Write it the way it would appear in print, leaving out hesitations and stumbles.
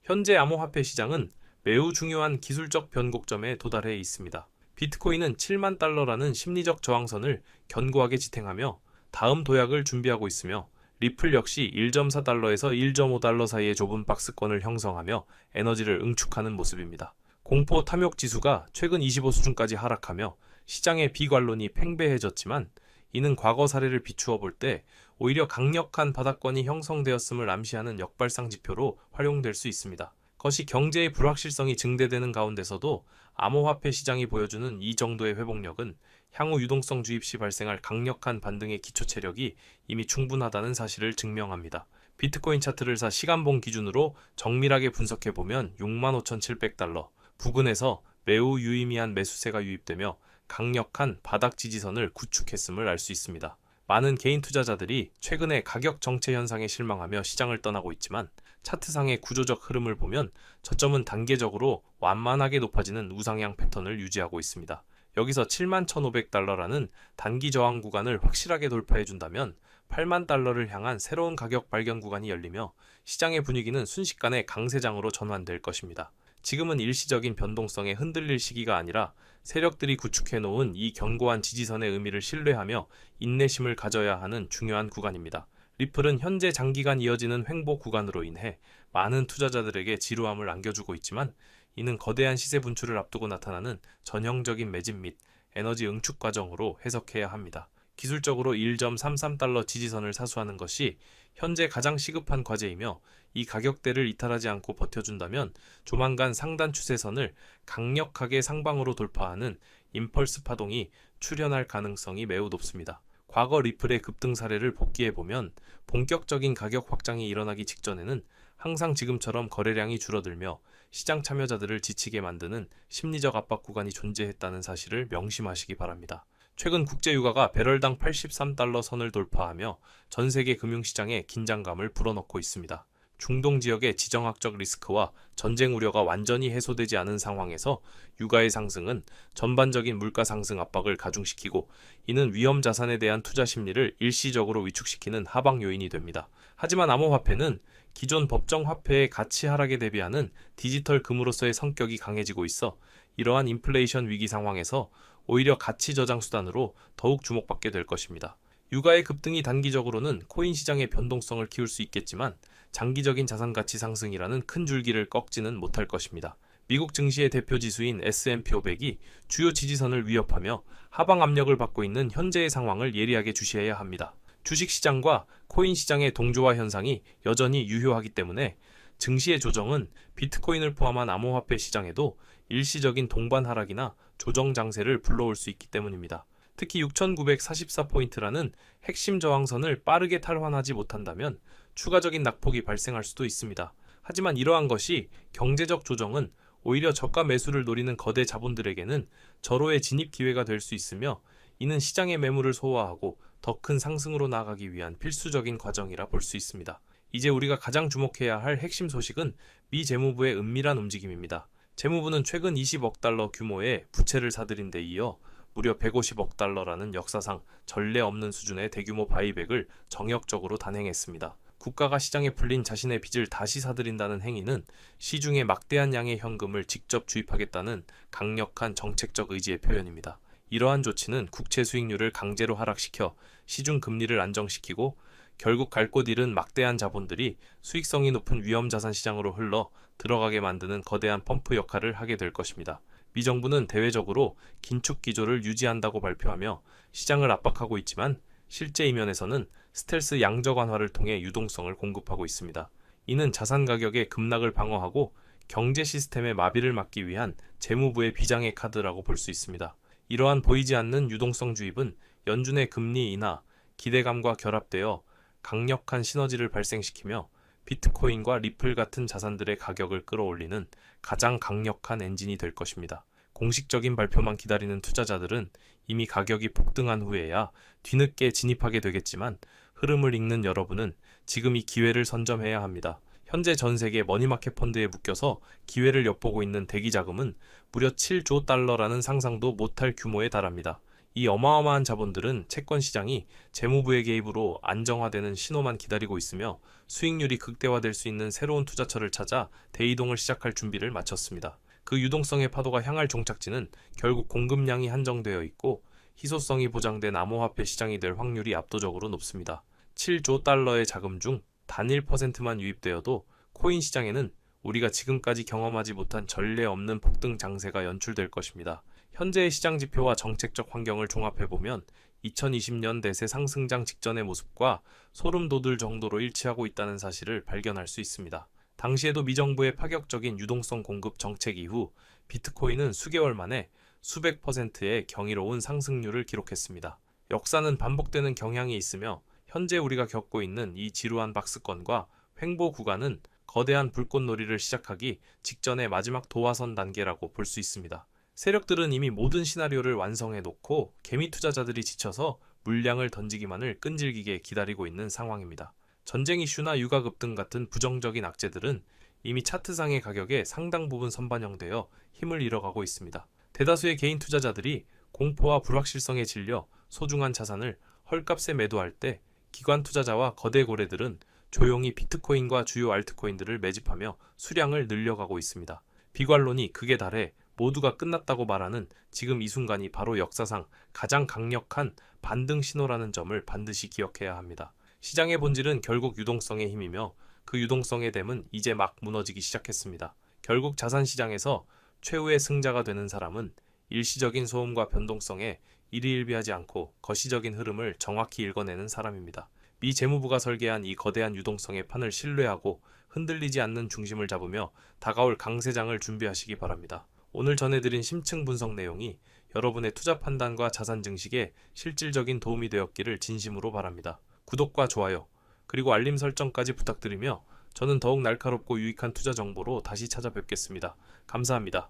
현재 암호화폐 시장은 매우 중요한 기술적 변곡점에 도달해 있습니다. 비트코인은 7만 달러라는 심리적 저항선을 견고하게 지탱하며 다음 도약을 준비하고 있으며, 리플 역시 1.4달러에서 1.5달러 사이의 좁은 박스권을 형성하며 에너지를 응축하는 모습입니다. 공포 탐욕 지수가 최근 25 수준까지 하락하며 시장의 비관론이 팽배해졌지만, 이는 과거 사례를 비추어 볼 때 오히려 강력한 바닥권이 형성되었음을 암시하는 역발상 지표로 활용될 수 있습니다. 것이 경제의 불확실성이 증대되는 가운데서도 암호화폐 시장이 보여주는 이 정도의 회복력은 향후 유동성 주입 시 발생할 강력한 반등의 기초 체력이 이미 충분하다는 사실을 증명합니다. 비트코인 차트를 시간봉 기준으로 정밀하게 분석해보면 65,700달러 부근에서 매우 유의미한 매수세가 유입되며 강력한 바닥 지지선을 구축했음을 알 수 있습니다. 많은 개인 투자자들이 최근에 가격 정체 현상에 실망하며 시장을 떠나고 있지만, 차트상의 구조적 흐름을 보면 저점은 단계적으로 완만하게 높아지는 우상향 패턴을 유지하고 있습니다. 여기서 71,500달러라는 단기 저항 구간을 확실하게 돌파해준다면 8만 달러를 향한 새로운 가격 발견 구간이 열리며 시장의 분위기는 순식간에 강세장으로 전환될 것입니다. 지금은 일시적인 변동성에 흔들릴 시기가 아니라 세력들이 구축해놓은 이 견고한 지지선의 의미를 신뢰하며 인내심을 가져야 하는 중요한 구간입니다. 리플은 현재 장기간 이어지는 횡보 구간으로 인해 많은 투자자들에게 지루함을 안겨주고 있지만, 이는 거대한 시세 분출을 앞두고 나타나는 전형적인 매집 및 에너지 응축 과정으로 해석해야 합니다. 기술적으로 1.33달러 지지선을 사수하는 것이 현재 가장 시급한 과제이며, 이 가격대를 이탈하지 않고 버텨준다면 조만간 상단 추세선을 강력하게 상방으로 돌파하는 임펄스 파동이 출현할 가능성이 매우 높습니다. 과거 리플의 급등 사례를 복기해보면 본격적인 가격 확장이 일어나기 직전에는 항상 지금처럼 거래량이 줄어들며 시장 참여자들을 지치게 만드는 심리적 압박 구간이 존재했다는 사실을 명심하시기 바랍니다. 최근 국제유가가 배럴당 83달러 선을 돌파하며 전 세계 금융시장에 긴장감을 불어넣고 있습니다. 중동 지역의 지정학적 리스크와 전쟁 우려가 완전히 해소되지 않은 상황에서 유가의 상승은 전반적인 물가 상승 압박을 가중시키고, 이는 위험 자산에 대한 투자 심리를 일시적으로 위축시키는 하방 요인이 됩니다. 하지만 암호화폐는 기존 법정 화폐의 가치 하락에 대비하는 디지털 금으로서의 성격이 강해지고 있어 이러한 인플레이션 위기 상황에서 오히려 가치 저장 수단으로 더욱 주목받게 될 것입니다. 유가의 급등이 단기적으로는 코인 시장의 변동성을 키울 수 있겠지만, 장기적인 자산 가치 상승이라는 큰 줄기를 꺾지는 못할 것입니다. 미국 증시의 대표 지수인 S&P 500이 주요 지지선을 위협하며 하방 압력을 받고 있는 현재의 상황을 예리하게 주시해야 합니다. 주식시장과 코인 시장의 동조화 현상이 여전히 유효하기 때문에 증시의 조정은 비트코인을 포함한 암호화폐 시장에도 일시적인 동반 하락이나 조정 장세를 불러올 수 있기 때문입니다. 특히 6,944포인트라는 핵심 저항선을 빠르게 탈환하지 못한다면 추가적인 낙폭이 발생할 수도 있습니다. 하지만 이러한 것이 경제적 조정은 오히려 저가 매수를 노리는 거대 자본들에게는 절호의 진입 기회가 될 수 있으며, 이는 시장의 매물을 소화하고 더 큰 상승으로 나아가기 위한 필수적인 과정이라 볼 수 있습니다. 이제 우리가 가장 주목해야 할 핵심 소식은 미 재무부의 은밀한 움직임입니다. 재무부는 최근 20억 달러 규모의 부채를 사들인 데 이어 무려 150억 달러라는 역사상 전례 없는 수준의 대규모 바이백을 정역적으로 단행했습니다. 국가가 시장에 풀린 자신의 빚을 다시 사들인다는 행위는 시중에 막대한 양의 현금을 직접 주입하겠다는 강력한 정책적 의지의 표현입니다. 이러한 조치는 국채 수익률을 강제로 하락시켜 시중 금리를 안정시키고, 결국 갈 곳 잃은 막대한 자본들이 수익성이 높은 위험자산 시장으로 흘러 들어가게 만드는 거대한 펌프 역할을 하게 될 것입니다. 미 정부는 대외적으로 긴축 기조를 유지한다고 발표하며 시장을 압박하고 있지만, 실제 이면에서는 스텔스 양적 완화를 통해 유동성을 공급하고 있습니다. 이는 자산 가격의 급락을 방어하고 경제 시스템의 마비를 막기 위한 재무부의 비장의 카드라고 볼 수 있습니다. 이러한 보이지 않는 유동성 주입은 연준의 금리 인하, 기대감과 결합되어 강력한 시너지를 발생시키며 비트코인과 리플 같은 자산들의 가격을 끌어올리는 가장 강력한 엔진이 될 것입니다. 공식적인 발표만 기다리는 투자자들은 이미 가격이 폭등한 후에야 뒤늦게 진입하게 되겠지만, 흐름을 읽는 여러분은 지금 이 기회를 선점해야 합니다. 현재 전 세계 머니마켓 펀드에 묶여서 기회를 엿보고 있는 대기 자금은 무려 7조 달러라는 상상도 못할 규모에 달합니다. 이 어마어마한 자본들은 채권 시장이 재무부의 개입으로 안정화되는 신호만 기다리고 있으며 수익률이 극대화될 수 있는 새로운 투자처를 찾아 대이동을 시작할 준비를 마쳤습니다. 그 유동성의 파도가 향할 종착지는 결국 공급량이 한정되어 있고 희소성이 보장된 암호화폐 시장이 될 확률이 압도적으로 높습니다. 7조 달러의 자금 중 단 1%만 유입되어도 코인 시장에는 우리가 지금까지 경험하지 못한 전례 없는 폭등 장세가 연출될 것입니다. 현재의 시장 지표와 정책적 환경을 종합해보면 2020년 대세 상승장 직전의 모습과 소름 돋을 정도로 일치하고 있다는 사실을 발견할 수 있습니다. 당시에도 미정부의 파격적인 유동성 공급 정책 이후 비트코인은 수개월 만에 수백 %의 경이로운 상승률을 기록했습니다. 역사는 반복되는 경향이 있으며 현재 우리가 겪고 있는 이 지루한 박스권과 횡보 구간은 거대한 불꽃놀이를 시작하기 직전의 마지막 도화선 단계라고 볼 수 있습니다. 세력들은 이미 모든 시나리오를 완성해 놓고 개미 투자자들이 지쳐서 물량을 던지기만을 끈질기게 기다리고 있는 상황입니다. 전쟁 이슈나 유가 급등 같은 부정적인 악재들은 이미 차트상의 가격에 상당 부분 선반영되어 힘을 잃어가고 있습니다. 대다수의 개인 투자자들이 공포와 불확실성에 질려 소중한 자산을 헐값에 매도할 때 기관 투자자와 거대 고래들은 조용히 비트코인과 주요 알트코인들을 매집하며 수량을 늘려가고 있습니다. 비관론이 극에 달해 모두가 끝났다고 말하는 지금 이 순간이 바로 역사상 가장 강력한 반등 신호라는 점을 반드시 기억해야 합니다. 시장의 본질은 결국 유동성의 힘이며 그 유동성의 댐은 이제 막 무너지기 시작했습니다. 결국 자산시장에서 최후의 승자가 되는 사람은 일시적인 소음과 변동성에 일희일비하지 않고 거시적인 흐름을 정확히 읽어내는 사람입니다. 미 재무부가 설계한 이 거대한 유동성의 판을 신뢰하고 흔들리지 않는 중심을 잡으며 다가올 강세장을 준비하시기 바랍니다. 오늘 전해드린 심층 분석 내용이 여러분의 투자 판단과 자산 증식에 실질적인 도움이 되었기를 진심으로 바랍니다. 구독과 좋아요, 그리고 알림 설정까지 부탁드리며 저는 더욱 날카롭고 유익한 투자 정보로 다시 찾아뵙겠습니다. 감사합니다.